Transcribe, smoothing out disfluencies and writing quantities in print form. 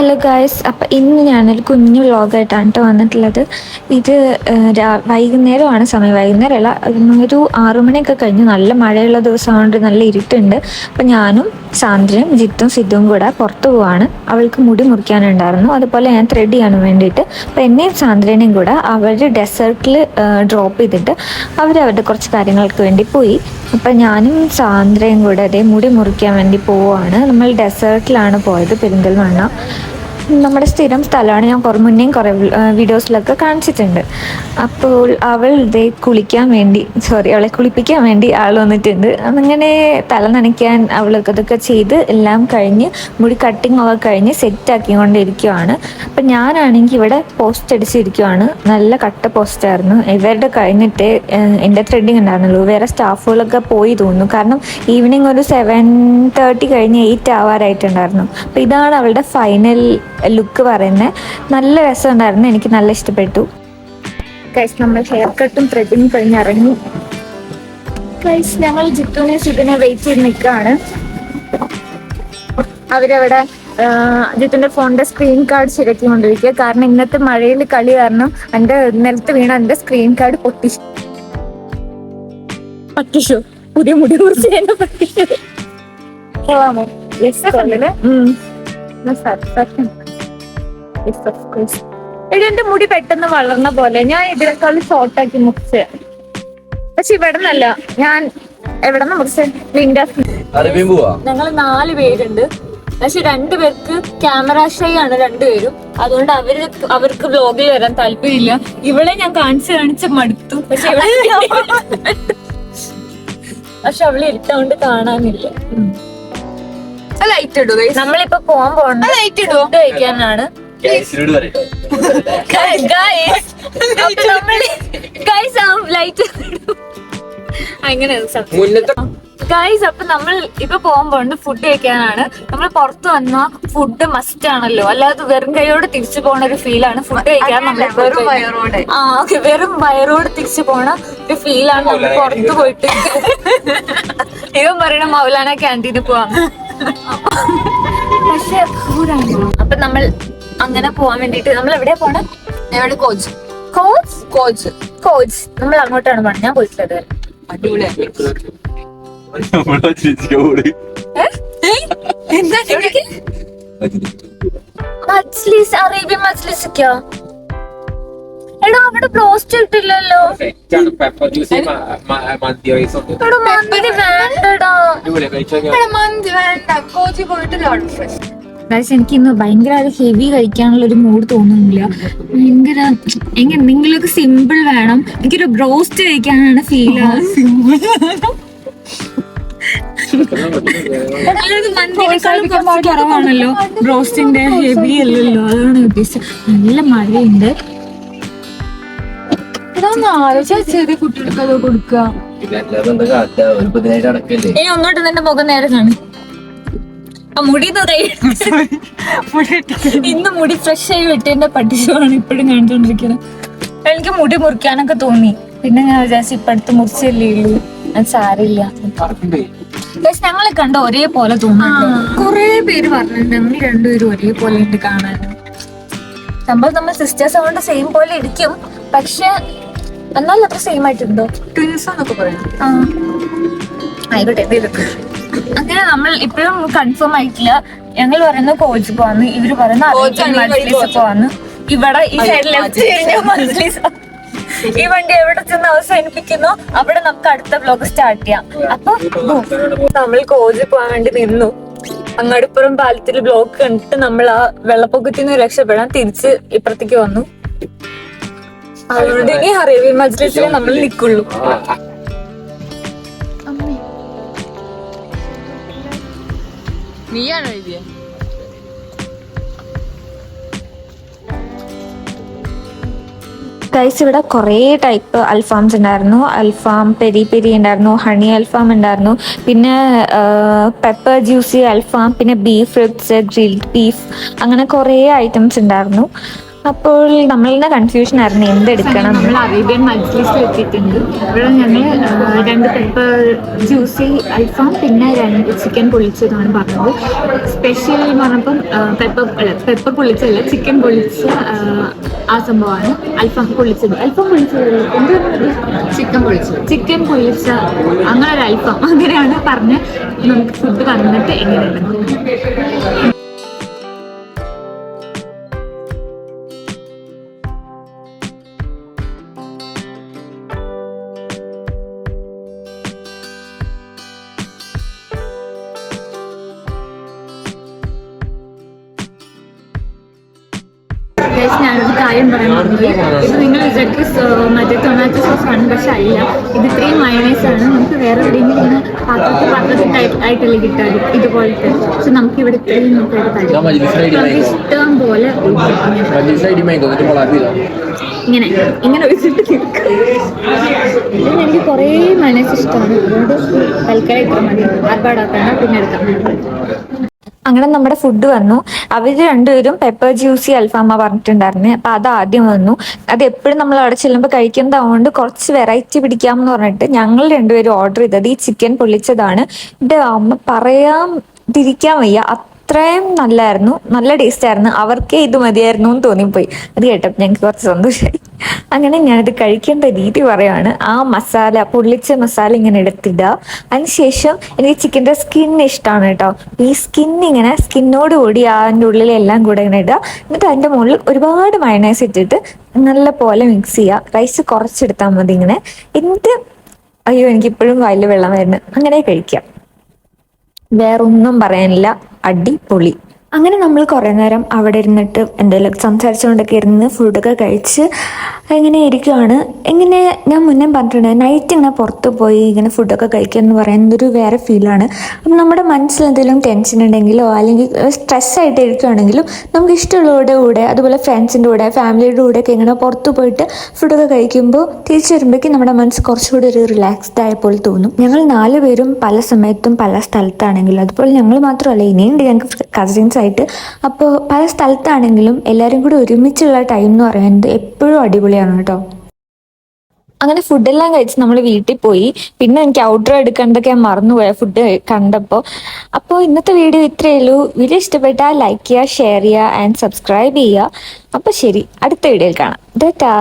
Hello guys, അപ്പം ഇന്ന് ഞാനൊരു കുഞ്ഞു വ്ളോഗായിട്ടാണ് കേട്ടോ വന്നിട്ടുള്ളത്. ഇത് വൈകുന്നേരമാണ് സമയം. വൈകുന്നേരമല്ല, ഒരു 6 മണിയൊക്കെ കഴിഞ്ഞ് നല്ല മഴയുള്ള ദിവസമായതുകൊണ്ട് നല്ല ഇരുട്ടുണ്ട്. അപ്പം ഞാനും സാന്ദ്രയും ജിത്തും സിദ്ധുവും കൂടെ പുറത്ത് പോവാണ്. അവൾക്ക് മുടി മുറിക്കാനുണ്ടായിരുന്നു, അതുപോലെ ഞാൻ ത്രെഡ് ചെയ്യാനും വേണ്ടിയിട്ട്. അപ്പം എന്നെയും സാന്ദ്രേനെയും കൂടെ അവർ ഡെസേർട്ടിൽ ഡ്രോപ്പ് ചെയ്തിട്ട് അവരവരുടെ കുറച്ച് കാര്യങ്ങൾക്ക് വേണ്ടി പോയി. അപ്പം ഞാനും സാന്ദ്രയും കൂടെ അതേ മുടി മുറിക്കാൻ വേണ്ടി പോവുകയാണ്. നമ്മൾ ഡെസേർട്ടിലാണ് പോയത്, പെരിന്തൽമണ്ണ. നമ്മുടെ സ്ഥിരം സ്ഥലമാണ്. ഞാൻ മുന്നേയും കുറേ വീഡിയോസിലൊക്കെ കാണിച്ചിട്ടുണ്ട്. അപ്പോൾ അവളെ കുളിപ്പിക്കാൻ വേണ്ടി ആൾ വന്നിട്ടുണ്ട്. അങ്ങനെ തല നനയ്ക്കാൻ അവൾക്ക് അതൊക്കെ ചെയ്ത് എല്ലാം കഴിഞ്ഞ് മുടി കട്ടിങ് ഒക്കെ കഴിഞ്ഞ് സെറ്റാക്കിക്കൊണ്ടിരിക്കുവാണ്. അപ്പം ഞാനാണെങ്കിൽ ഇവിടെ പോസ്റ്റ് അടിച്ചിരിക്കുവാണ്. നല്ല കട്ട പോസ്റ്റായിരുന്നു. ഇവരുടെ കഴിഞ്ഞിട്ട് എൻ്റെ ത്രെഡിങ് ഉണ്ടായിരുന്നുള്ളൂ. വേറെ സ്റ്റാഫുകളൊക്കെ പോയി തോന്നുന്നു, കാരണം ഈവനിങ് ഒരു 7:30 കഴിഞ്ഞ് 8 ആവാറായിട്ടുണ്ടായിരുന്നു. അപ്പോൾ ഇതാണ് അവളുടെ ഫൈനൽ ലുക്ക് പറയുന്നത്. നല്ല രസമുണ്ടായിരുന്നു, എനിക്ക് നല്ല ഇഷ്ടപ്പെട്ടു. ഗൈസ്, നമ്മൾ ഹെയർ കട്ടും ത്രെഡിങ് കഴിഞ്ഞിറങ്ങി. ഗൈസ്, ഞങ്ങൾ ജിത്തുവിനെ സിദ്ധിനെ വെയിറ്റ് ചെയ്ത് നിൽക്കുകയാണ്. അവരവിടെ ജിത്തുവിന്റെ ഫോണിന്റെ സ്ക്രീൻ കാർഡ് ശരിയാക്കിക്കൊണ്ടിരിക്കുക. കാരണം ഇന്നത്തെ മഴയിൽ കളി കാരണം എൻ്റെ നിലത്ത് വീണ എൻ്റെ സ്ക്രീൻ കാർഡ് പറ്റിച്ചു. പുതിയ മുടി കുറിച്ച് എന്നെ പറ്റിച്ചു. എന്റെ മുടി പെട്ടെന്ന് വളർന്ന പോലെ ഞാൻ ഇതിനേക്കാൾ ഷോർട്ടാക്കി മുറിച്ച്. പക്ഷെ ഇവിടെ നിന്നല്ല, ഞാൻ എവിടെ നിന്ന് മുറിച്ച്? ഞങ്ങൾ 4 പേരുണ്ട്. പക്ഷെ 2 പേർക്ക് ക്യാമറ ഷൈ ആണ് 2 പേരും. അതുകൊണ്ട് അവർക്ക് വ്ലോഗിൽ വരാൻ താല്പര്യമില്ല. ഇവളെ ഞാൻ കാണിച്ച് മടുത്തു. പക്ഷെ അവള് ഇരുട്ടോണ്ട് കാണാനില്ല. ലൈറ്റ് ഇടൂ. നമ്മളിപ്പോ പോകാൻ പോകണ്ട ലൈറ്റ് ഇടുവോ കഴിക്കാനാണ്. അങ്ങനെ ഗൈസ്, അപ്പൊ നമ്മൾ ഇപ്പൊ പോകാൻ പോകണ്ട ഫുഡ് കഴിക്കാനാണ്. നമ്മൾ പുറത്ത് വന്ന ഫുഡ് മസ്റ്റ് ആണല്ലോ, അല്ലാതെ വെറും കൈയോട് തിരിച്ചു പോണ ഒരു ഫീലാണ് ഫുഡ് കഴിക്കാൻ. നമ്മൾ വെറും വയറോട് തിരിച്ചു പോണ ഒരു ഫീലാണ് നമ്മൾ പുറത്ത് പോയിട്ട്. ഇവൻ പറയണ മൗലാന ക്യാൻറ്റീനിൽ പോവാം. പക്ഷെ അപ്പൊ നമ്മൾ അങ്ങനെ പോവാൻ വേണ്ടിട്ട് നമ്മൾ എവിടെയാ പോണേ? എവിടെ? കോച്ച്. നമ്മൾ അങ്ങോട്ടാണ് പോണത്. ഞാൻ പോയിട്ടത് അറേബ്യൻ മജ്ലിസൊക്കെയോ? എടാ, അവിടെ ബ്രോസ്റ്റ് ഇട്ടില്ലല്ലോ. എനിക്ക് ഇന്ന് ഭയങ്കര ഹെവി കഴിക്കാനുള്ള ഒരു മൂഡ് തോന്നുന്നില്ല. ഭയങ്കര എന്തെങ്കിലുമൊക്കെ സിമ്പിൾ വേണം. എനിക്കൊരു ബ്രോസ്റ്റ് കഴിക്കാനാണ് ഫീൽ. മന്തിനേക്കാളും കുറച്ച് കുറവാണല്ലോ, ബ്രോസ്റ്റിന്റെ ഹെവി അല്ലല്ലോ, അതാണ് ഉദ്ദേശിച്ചത്. നല്ല മഴയുണ്ട്. ചെറിയ കുട്ടികൾക്ക് അത് കൊടുക്കുക. ഇനി ഒന്നോട്ട് നിന്റെ മുഖം നേരെ കാണും. മുടി ഇന്ന് മുടി ഫ്രഷ് ആയി വെട്ടിന്റെ പട്ടിഷമാണ് ഇപ്പോഴും കാണിച്ചോണ്ടിരിക്കുന്നത്. എനിക്ക് മുടി മുറിക്കാനൊക്കെ തോന്നി. പിന്നെ ഞാൻ വിചാരിച്ചു ഇപ്പൊ അടുത്ത് മുറിച്ചല്ലേ ഉള്ളൂ, അത് സാരില്ല. ഞങ്ങളെ കണ്ട ഒരേപോലെ തോന്നുന്നു. കൊറേ പേര് പറഞ്ഞിട്ടുണ്ട് ഞങ്ങൾ 2 പേരും ഒരേപോലെ ഉണ്ട് കാണാൻ. സംഭവം നമ്മൾ സിസ്റ്റേഴ്സ് ആവുകൊണ്ട് സെയിം പോലെ ഇരിക്കും, പക്ഷെ എന്നാലും അത്ര സെയിം ആയിട്ടുണ്ടോ? ട്വിൻസ് എന്നൊക്കെ പറയും. ആയിക്കോട്ടെ, അങ്ങനെ നമ്മൾ ഇപ്പോഴും കൺഫേം ആയിട്ടില്ല. ഞങ്ങൾ പറയുന്നത് കോച്ച് പോവാന്ന്, ഇവര് പറയുന്നത് പോവാന്ന്. ഇവിടെ ഈ സൈഡിൽ മജ്ലിസ്. ഈ വണ്ടി എവിടെ ചെന്ന് അവസാനിപ്പിക്കുന്നു അവിടെ നമുക്ക് അടുത്ത വ്ലോഗ് സ്റ്റാർട്ട് ചെയ്യാം. അപ്പൊ നമ്മൾ കോച്ച് പോകാൻ വേണ്ടി നിന്നു. അങ്ങാടിപ്പുറം പാലത്തിൽ ബ്ലോക്ക് കണ്ടിട്ട് നമ്മൾ ആ വെള്ളപ്പൊക്കത്തിൽ നിന്ന് രക്ഷപ്പെടാൻ തിരിച്ച് ഇപ്പുറത്തേക്ക് വന്നു. അതുകൊണ്ട് ഇനി അറേബ്യൻ മജ്ലിസിൽ നമ്മൾ നിൽക്കുള്ളൂ. നീയാണോ എഴുതിയ? ഗൈസ്, ഇവിടെ കുറേ ടൈപ്പ് അൽഫാംസ് ഉണ്ടായിരുന്നു. അൽഫാം, പെരി പെരി ഉണ്ടായിരുന്നു, ഹണി അൽഫാം ഉണ്ടായിരുന്നു, പിന്നെ പെപ്പർ ജ്യൂസി അൽഫാം, പിന്നെ ബീഫ് റിബ്സ്, ഗ്രിൽഡ് ബീഫ്, അങ്ങനെ കുറേ ഐറ്റംസ് ഉണ്ടായിരുന്നു. അപ്പോൾ നമ്മളിന്ന് കൺഫ്യൂഷൻ ആയിരുന്നു എന്തെടുക്കണം. നമ്മൾ അറേബ്യൻ മജ്ലിസിൽ എത്തിയിട്ടുണ്ട്. ഇവിടെ ഞങ്ങൾ 2 പെപ്പർ ജ്യൂസി അൽഫാം പിന്നെ 2 ചിക്കൻ പൊള്ളിച്ചതാണ് പറഞ്ഞത്. സ്പെഷ്യൽ എന്ന് പറഞ്ഞപ്പം പെപ്പർ പൊള്ളിച്ചല്ല, ചിക്കൻ പൊള്ളിച്ച ആ സംഭവമാണ്. അൽഫാം പൊള്ളിച്ചത് എന്ത് ചിക്കൻ പൊള്ളിച്ച അങ്ങനെ ഒരു അൽഫാം അങ്ങനെയാണ് പറഞ്ഞ്. നമുക്ക് ഫുഡ് വന്നിട്ട് എങ്ങനെയുണ്ട്. ഞാനൊരു കാര്യം പറയാൻ പറഞ്ഞത്, ഇത് നിങ്ങൾ വിചാരിക്കും മറ്റേ ടൊമാറ്റോ സോസ് ആണ്, പക്ഷെ അല്ല. ഇത് ഇത്രയും മയണൈസാണ്. നമുക്ക് വേറെ എവിടെയെങ്കിലും ഇങ്ങനെ പാത്രത്തിൽ ആയിട്ടല്ലേ കിട്ടാറ് ഇതുപോലത്തെ. പക്ഷെ നമുക്ക് ഇവിടെ ഇത്രയും നമുക്ക് ഇഷ്ടം പോലെ ഇങ്ങനെ ഒഴിച്ചിട്ട് തീർക്കും. എനിക്ക് കുറേ മയണൈസ് ഇഷ്ടമാണ്. അതുകൊണ്ട് തൽക്കാലം ഇത്ര മതി, ആർപ്പാടാക്കണ്ട, പിന്നെ എടുക്കാം. അങ്ങനെ നമ്മുടെ ഫുഡ് വന്നു. അവർ രണ്ടുപേരും പെപ്പർ ജ്യൂസി അൽഫാമ പറഞ്ഞിട്ടുണ്ടായിരുന്നേ. അപ്പൊ അത് ആദ്യം വന്നു. അത് എപ്പോഴും നമ്മൾ അവിടെ ചെല്ലുമ്പോൾ കഴിക്കുന്നതാവുകൊണ്ട് കുറച്ച് വെറൈറ്റി പിടിക്കാമെന്ന് പറഞ്ഞിട്ട് ഞങ്ങൾ രണ്ടുപേരും ഓർഡർ ചെയ്തത് ഈ ചിക്കൻ പൊള്ളിച്ചതാണ്. ഇത് അമ്മ പറയാതിരിക്കാൻ വയ്യ, അത്രയും നല്ലായിരുന്നു, നല്ല ടേസ്റ്റ് ആയിരുന്നു. അവർക്കേ ഇത് മതിയായിരുന്നു എന്ന് തോന്നിപ്പോയി. അത് കേട്ടപ്പോൾ ഞങ്ങൾക്ക് കുറച്ച് സന്തോഷമായി. അങ്ങനെ ഞാനിത് കഴിക്കേണ്ട രീതി പറയുകയാണ്. ആ മസാല, പൊള്ളിച്ച മസാല ഇങ്ങനെ എടുത്തിടുക. അതിനുശേഷം എനിക്ക് ചിക്കൻ്റെ സ്കിൻ ഇഷ്ടമാണ് കേട്ടോ. ഈ സ്കിന്നിങ്ങനെ സ്കിന്നോട് കൂടി അതിൻ്റെ ഉള്ളിലെല്ലാം കൂടെ ഇങ്ങനെ ഇടുക. എന്നിട്ട് അതിൻ്റെ മുകളിൽ ഒരുപാട് മയണൈസ് ഇട്ടിട്ട് നല്ല പോലെ മിക്സ് ചെയ്യുക. റൈസ് കുറച്ചെടുത്താൽ മതി ഇങ്ങനെ. എന്നിട്ട് അയ്യോ എനിക്കിപ്പോഴും വായിൽ വെള്ളം വരുന്നു. അങ്ങനെ കഴിക്കാം, വേറൊന്നും പറയാനില്ല. അടിപൊളി. അങ്ങനെ നമ്മൾ കുറേ നേരം അവിടെ ഇരുന്നിട്ട് എന്തെങ്കിലും സംസാരിച്ചുകൊണ്ടൊക്കെ ഇരുന്ന് ഫുഡൊക്കെ കഴിച്ച് ഇങ്ങനെ ഇരിക്കുകയാണ്. ഇങ്ങനെ ഞാൻ മുന്നേ പറഞ്ഞിട്ടുണ്ട്, നൈറ്റ് ഇങ്ങനെ പുറത്ത് പോയി ഇങ്ങനെ ഫുഡൊക്കെ കഴിക്കുക എന്ന് പറയുന്നത് ഒരു വേറെ ഫീലാണ്. അപ്പം നമ്മുടെ മനസ്സിൽ എന്തെങ്കിലും ടെൻഷൻ ഉണ്ടെങ്കിലോ അല്ലെങ്കിൽ സ്ട്രെസ്സായിട്ട് ഇരിക്കുകയാണെങ്കിലും നമുക്ക് ഇഷ്ടമുള്ളവരുടെ കൂടെ, അതുപോലെ ഫ്രണ്ട്സിൻ്റെ കൂടെ, ഫാമിലിയുടെ കൂടെയൊക്കെ ഇങ്ങനെ പുറത്ത് പോയിട്ട് ഫുഡൊക്കെ കഴിക്കുമ്പോൾ തിരിച്ചു വരുമ്പോഴേക്കും നമ്മുടെ മനസ്സ് കുറച്ചുകൂടി ഒരു റിലാക്സ്ഡ് ആയ പോലെ തോന്നും. ഞങ്ങൾ 4 പേരും പല സമയത്തും പല സ്ഥലത്താണെങ്കിലും, അതുപോലെ ഞങ്ങൾ മാത്രമല്ല ഇനിയുണ്ട് ഞങ്ങൾക്ക് കസിൻസ് ആയിട്ട്. അപ്പോൾ പല സ്ഥലത്താണെങ്കിലും എല്ലാവരും കൂടി ഒരുമിച്ചുള്ള ടൈം എന്ന് പറയുന്നത് എപ്പോഴും അടിപൊളിയാണ് കേട്ടോ. അങ്ങനെ ഫുഡെല്ലാം കഴിച്ച് നമ്മൾ വീട്ടിൽ പോയി. പിന്നെ എനിക്ക് ഔട്ട്ഡോർ എടുക്കേണ്ടതൊക്കെ ഞാൻ മറന്നുപോയ ഫുഡ് കണ്ടപ്പോൾ. അപ്പോൾ ഇന്നത്തെ വീഡിയോ ഇത്രയേ ഉള്ളൂ. വീഡിയോ ഇഷ്ടപ്പെട്ടാൽ ലൈക്ക് ചെയ്യുക, ഷെയർ ചെയ്യുക ആൻഡ് സബ്സ്ക്രൈബ് ചെയ്യുക. അപ്പോൾ ശരി, അടുത്ത വീഡിയോയിൽ കാണാം. ടാറ്റാ.